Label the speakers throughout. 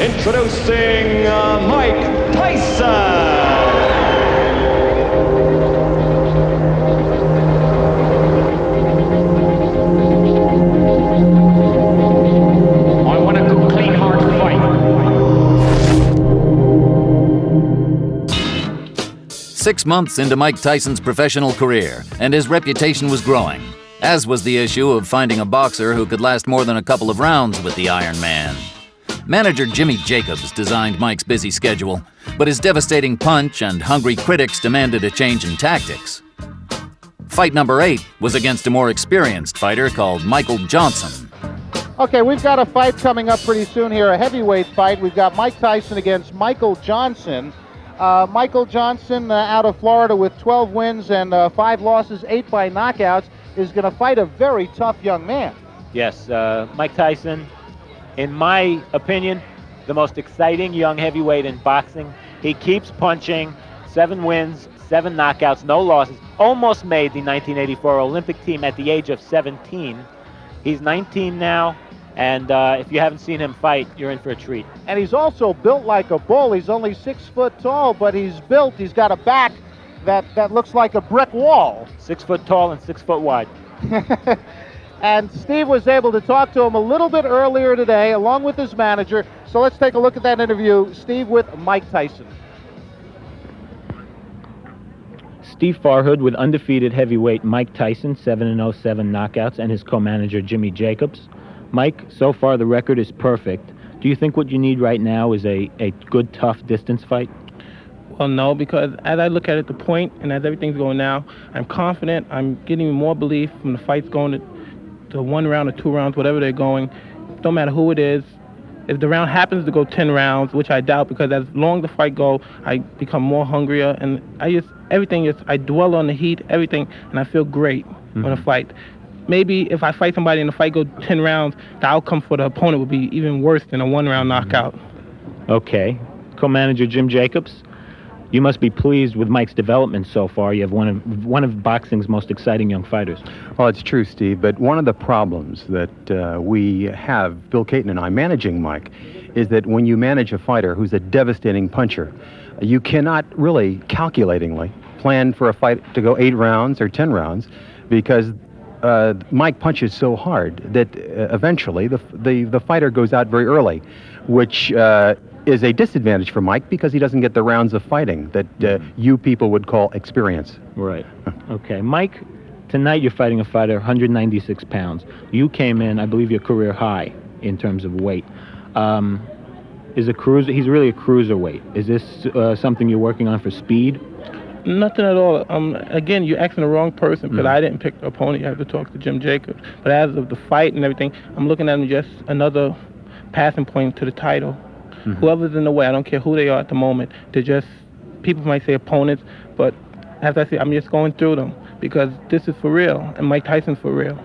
Speaker 1: Introducing Mike Tyson.
Speaker 2: I want a good, clean, hard fight.
Speaker 3: 6 months into Mike Tyson's professional career, and his reputation was growing, as was the issue of finding a boxer who could last more than a couple of rounds with the Iron Man. Manager Jimmy Jacobs designed Mike's busy schedule, but his devastating punch and hungry critics demanded a change in tactics. Fight number 8 was against a more experienced fighter called Michael Johnson.
Speaker 4: Okay, we've got a fight coming up pretty soon here, a heavyweight fight. We've got Mike Tyson against Michael Johnson. Michael Johnson out of Florida with 12 wins and 5 losses, 8 by knockouts, is going to fight a very tough young man.
Speaker 5: Yes, Mike Tyson, in my opinion, the most exciting young heavyweight in boxing. He keeps punching, 7 wins, 7 knockouts, no losses. Almost made the 1984 Olympic team at the age of 17. He's 19 now, and if you haven't seen him fight, you're in for a treat.
Speaker 4: And he's also built like a bull. He's only 6 foot tall, but he's built. He's got a back that looks like a brick wall.
Speaker 5: 6 foot tall and 6 foot wide.
Speaker 4: And Steve was able to talk to him a little bit earlier today, along with his manager. So let's take a look at that interview. Steve with Mike Tyson.
Speaker 5: Steve Farhood with undefeated heavyweight Mike Tyson, 7-0, 7 knockouts, and his co-manager Jimmy Jacobs. Mike, so far the record is perfect. Do you think what you need right now is a good, tough distance fight?
Speaker 6: Well, no, because as I look at it, the point, and as everything's going now, I'm confident. I'm getting more belief from the fights going to 1 round or 2 rounds, whatever they're going. Don't matter who it is. If the round happens to go 10 rounds, which I doubt, because as long as the fight go, I become more hungrier, and I dwell on the heat, everything, and I feel great when I fight. Maybe if I fight somebody and the fight goes 10 rounds, the outcome for the opponent would be even worse than a 1-round knockout.
Speaker 5: Okay. Co-manager Jim Jacobs, you must be pleased with Mike's development so far. You have one of boxing's most exciting young fighters.
Speaker 7: Well, it's true, Steve, but one of the problems that we have, Bill Caton and I, managing Mike, is that when you manage a fighter who's a devastating puncher, you cannot really calculatingly plan for a fight to go 8 rounds or 10 rounds, because Mike punches so hard that eventually the fighter goes out very early, which is a disadvantage for Mike because he doesn't get the rounds of fighting that you people would call experience.
Speaker 5: Right. Okay. Mike, tonight you're fighting a fighter 196 pounds. You came in, I believe, your career high in terms of weight. He's really a cruiserweight. Is this something you're working on for speed?
Speaker 6: Nothing at all. Again, you're asking the wrong person, because I didn't pick the opponent. You have to talk to Jim Jacobs. But as of the fight and everything, I'm looking at him just another passing point to the title. Whoever's in the way, I don't care who they are at the moment. They're just, people might say opponents, but as I say, I'm just going through them because this is for real, and Mike Tyson's for real.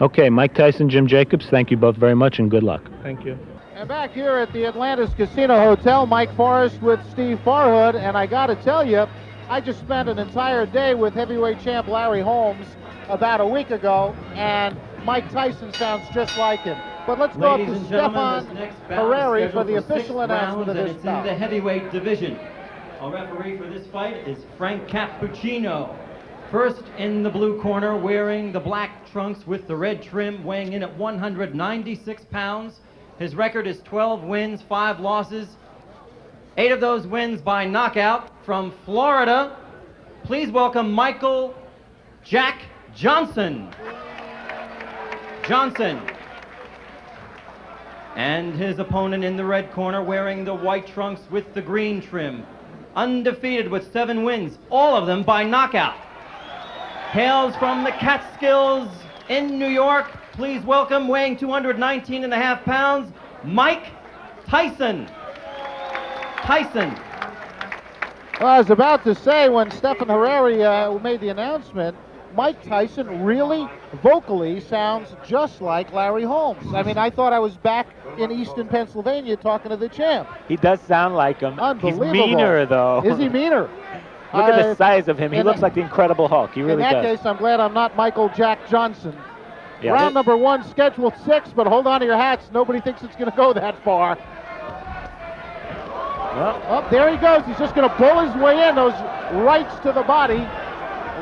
Speaker 5: Okay, Mike Tyson, Jim Jacobs, thank you both very much and good luck.
Speaker 6: Thank you.
Speaker 4: And back here at the Atlantis Casino Hotel, Mike Forrest with Steve Farhood, and I got to tell you, I just spent an entire day with heavyweight champ Larry Holmes about a week ago, and Mike Tyson sounds just like him. But let's go up to Stefan Harari for the official announcement of this
Speaker 8: bout. It's
Speaker 4: bout.
Speaker 8: in the heavyweight division. Our referee for this fight is Frank Cappuccino. First in the blue corner, wearing the black trunks with the red trim, weighing in at 196 pounds. His record is 12 wins, 5 losses. 8 of those wins by knockout. From Florida, please welcome Michael Jack Johnson. And his opponent in the red corner, wearing the white trunks with the green trim. Undefeated with 7 wins, all of them by knockout. Hails from the Catskills in New York. Please welcome, weighing 219.5 pounds, Mike Tyson.
Speaker 4: Well, I was about to say, when Stefan Harari made the announcement, Mike Tyson really vocally sounds just like Larry Holmes. I mean, I thought I was back in Easton, Pennsylvania talking to the champ.
Speaker 5: He does sound like him.
Speaker 4: Unbelievable.
Speaker 5: He's meaner, though.
Speaker 4: Is he meaner?
Speaker 5: Look at the size of him. He looks like the Incredible Hulk. He really does.
Speaker 4: In that case, I'm glad I'm not Michael Jack Johnson.
Speaker 5: Yeah,
Speaker 4: Round number 1, scheduled 6, but hold on to your hats. Nobody thinks it's going to go that far. Oh, there he goes. He's just going to bull his way in. Those rights to the body.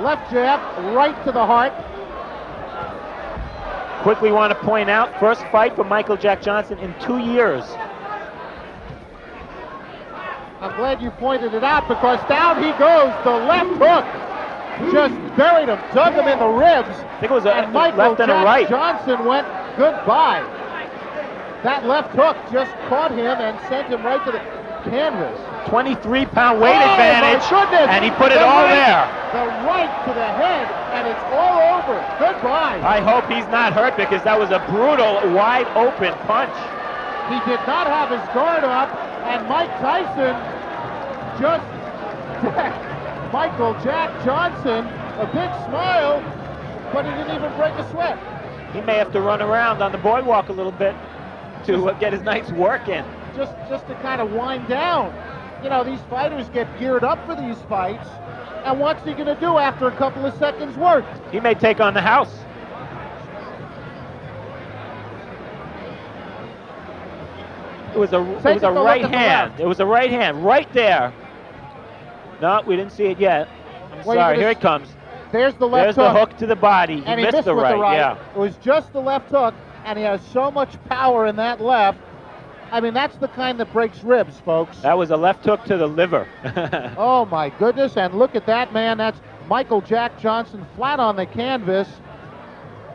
Speaker 4: Left jab, right to the heart.
Speaker 5: Quickly want to point out, first fight for Michael Jack Johnson in 2 years.
Speaker 4: I'm glad you pointed it out because down he goes. The left hook just buried him, dug him in the ribs.
Speaker 5: I think it was a
Speaker 4: and Michael
Speaker 5: left and a
Speaker 4: Jack
Speaker 5: right.
Speaker 4: Johnson went goodbye. That left hook just caught him and sent him right to the canvas.
Speaker 5: 23-pound weight advantage,
Speaker 4: my goodness.
Speaker 5: and he put it all there.
Speaker 4: The right to the head, and it's all over. Goodbye.
Speaker 5: I hope he's not hurt because that was a brutal, wide-open punch.
Speaker 4: He did not have his guard up, and Mike Tyson just Michael Jack Johnson, a big smile, but he didn't even break a sweat.
Speaker 5: He may have to run around on the boardwalk a little bit to get his night's work in.
Speaker 4: Just to kind of wind down. You know, these fighters get geared up for these fights, and what's he going to do after a couple of seconds work?
Speaker 5: He may take on the house. It was a right hand. It was a right hand right there. No, we didn't see it yet. I'm sorry. Here it comes.
Speaker 4: There's the left
Speaker 5: hook.
Speaker 4: hook.
Speaker 5: There's the hook to the body.
Speaker 4: And
Speaker 5: he missed the
Speaker 4: with
Speaker 5: right.
Speaker 4: the right.
Speaker 5: Yeah.
Speaker 4: It was just the left hook, and he has so much power in that left. I mean, that's the kind that breaks ribs, folks.
Speaker 5: That was a left hook to the liver.
Speaker 4: Oh, my goodness. And look at that, man. That's Michael Jack Johnson flat on the canvas.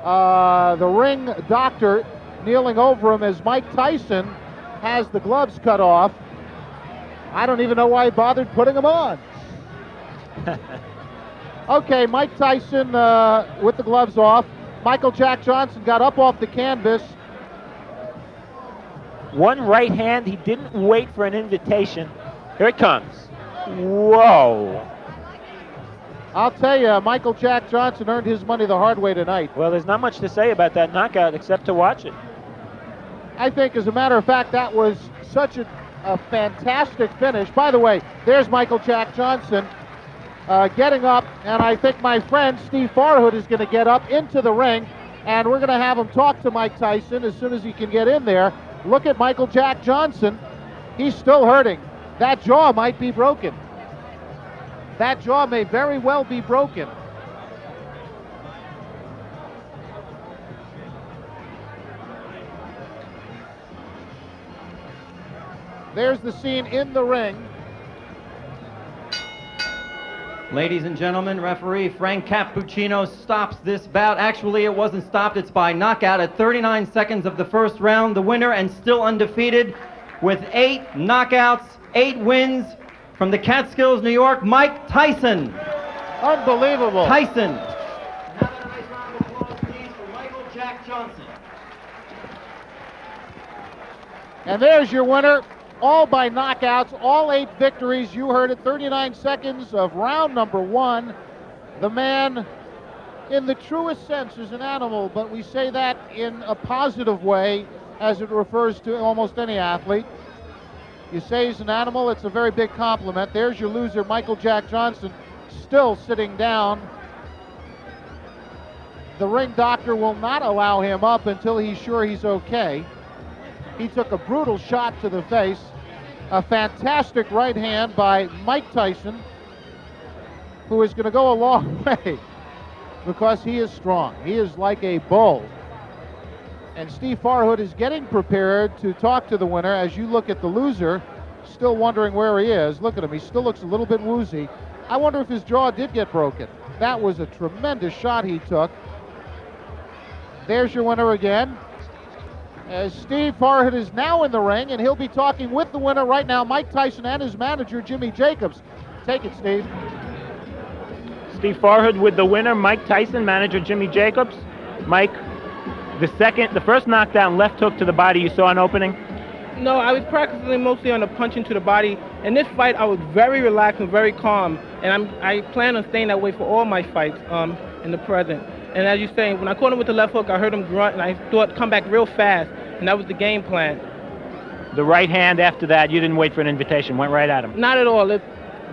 Speaker 4: The ring doctor kneeling over him as Mike Tyson has the gloves cut off. I don't even know why he bothered putting them on. Okay, Mike Tyson with the gloves off. Michael Jack Johnson got up off the canvas.
Speaker 5: One right hand. He didn't wait for an invitation. Here it comes. Whoa.
Speaker 4: I'll tell you, Michael Jack Johnson earned his money the hard way tonight.
Speaker 5: Well, there's not much to say about that knockout except to watch it.
Speaker 4: I think, as a matter of fact, that was such a fantastic finish. By the way, there's Michael Jack Johnson getting up, and I think my friend Steve Farhood is going to get up into the ring, and we're going to have him talk to Mike Tyson as soon as he can get in there. Look at Michael Jack Johnson. He's still hurting. That jaw might be broken. That jaw may very well be broken. There's the scene in the ring.
Speaker 8: Ladies and gentlemen, referee Frank Cappuccino stops this bout. Actually, it wasn't stopped. It's by knockout at 39 seconds of the first round. The winner, and still undefeated, with 8 knockouts, 8 wins, from the Catskills, New York, Mike Tyson.
Speaker 4: Unbelievable.
Speaker 8: Tyson. Have a nice round of applause, please, for Michael Jack Johnson.
Speaker 4: And there's your winner. All by knockouts, all 8 victories. You heard it, 39 seconds of round number 1. The man, in the truest sense, is an animal, but we say that in a positive way as it refers to almost any athlete. You say he's an animal, it's a very big compliment. There's your loser, Michael Jack Johnson, still sitting down. The ring doctor will not allow him up until he's sure he's okay. He took a brutal shot to the face. A fantastic right hand by Mike Tyson, who is going to go a long way because he is strong. He is like a bull. And Steve Farhood is getting prepared to talk to the winner. As you look at the loser, still wondering where he is. Look at him. He still looks a little bit woozy. I wonder if his jaw did get broken. That was a tremendous shot he took. There's your winner again. As Steve Farhood is now in the ring, and he'll be talking with the winner right now, Mike Tyson, and his manager, Jimmy Jacobs. Take it, Steve.
Speaker 5: Steve Farhood with the winner, Mike Tyson, manager Jimmy Jacobs. Mike, the first knockdown, left hook to the body, you saw an opening?
Speaker 6: No, I was practicing mostly on the punching to the body. In this fight, I was very relaxed and very calm, and I plan on staying that way for all my fights in the present. And as you're saying, when I caught him with the left hook, I heard him grunt, and I thought come back real fast, and that was the game plan.
Speaker 5: The right hand after that, you didn't wait for an invitation, went right at him.
Speaker 6: Not at all.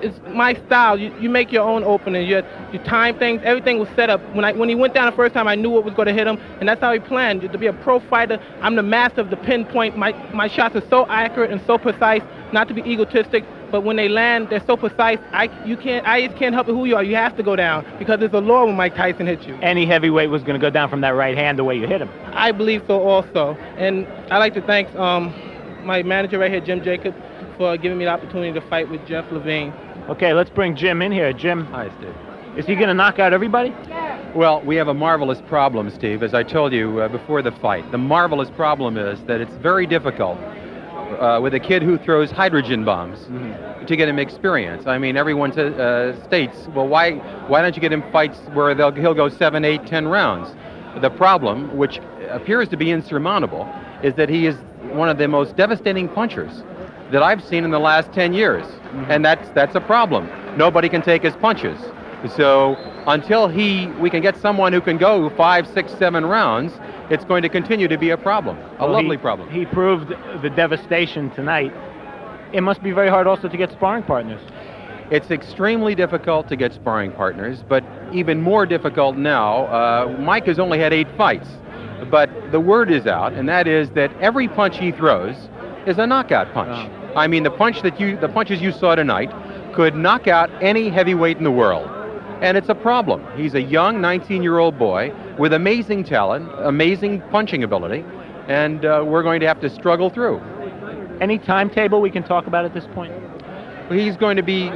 Speaker 6: it's my style. You make your own opening. You time things. Everything was set up. When he went down the first time, I knew what was going to hit him, and that's how he planned. To be a pro fighter, I'm the master of the pinpoint. My shots are so accurate and so precise. Not to be egotistic, but when they land, they're so precise. I just can't help it who you are. You have to go down because it's a law when Mike Tyson hits you.
Speaker 5: Any heavyweight was going to go down from that right hand the way you hit him.
Speaker 6: I believe so also, and I'd like to thank my manager right here, Jim Jacob, for giving me the opportunity to fight with Jeff Levine.
Speaker 5: Okay, let's bring Jim in here. Jim,
Speaker 7: Hi, Steve.
Speaker 5: is he going to knock out everybody?
Speaker 7: Well, we have a marvelous problem, Steve, as I told you before the fight. The marvelous problem is that it's very difficult with a kid who throws hydrogen bombs to get him experience. I mean, everyone states, well, why don't you get him fights where he'll go 7, 8, 10 rounds? The problem, which appears to be insurmountable, is that he is one of the most devastating punchers that I've seen in the last 10 years. And that's a problem. Nobody can take his punches. So until we can get someone who can go 5, 6, 7 rounds, it's going to continue to be a problem, lovely problem.
Speaker 5: He proved the devastation tonight. It must be very hard also to get sparring partners.
Speaker 7: It's extremely difficult to get sparring partners, but even more difficult now. Mike has only had 8 fights, but the word is out, and that is that every punch he throws is a knockout punch. I mean, the punches you saw tonight could knock out any heavyweight in the world. And it's a problem. He's a young 19-year-old boy with amazing talent, amazing punching ability, and we're going to have to struggle through.
Speaker 5: Any timetable we can talk about at this point?
Speaker 7: He's going to be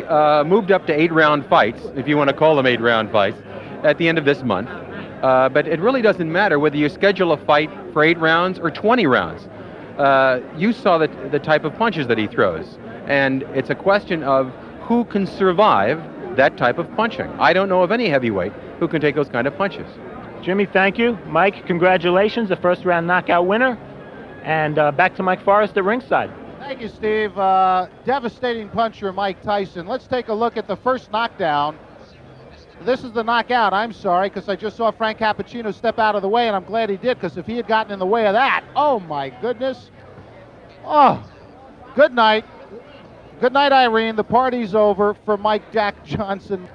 Speaker 7: moved up to 8-round fights, if you want to call them 8-round fights, at the end of this month. But it really doesn't matter whether you schedule a fight for 8 rounds or 20 rounds. You saw the type of punches that he throws, and it's a question of who can survive that type of punching. I don't know of any heavyweight who can take those kind of punches.
Speaker 5: Jimmy, thank you. Mike, congratulations, the first round knockout winner. And back to Mike Forrest at ringside.
Speaker 4: Thank you, Steve. Devastating puncher, Mike Tyson. Let's take a look at the first knockdown. This is the knockout. I'm sorry, because I just saw Frank Cappuccino step out of the way, and I'm glad he did, because if he had gotten in the way of that, oh my goodness. Oh, good night. Good night, Irene. The party's over for Mike Jack Johnson.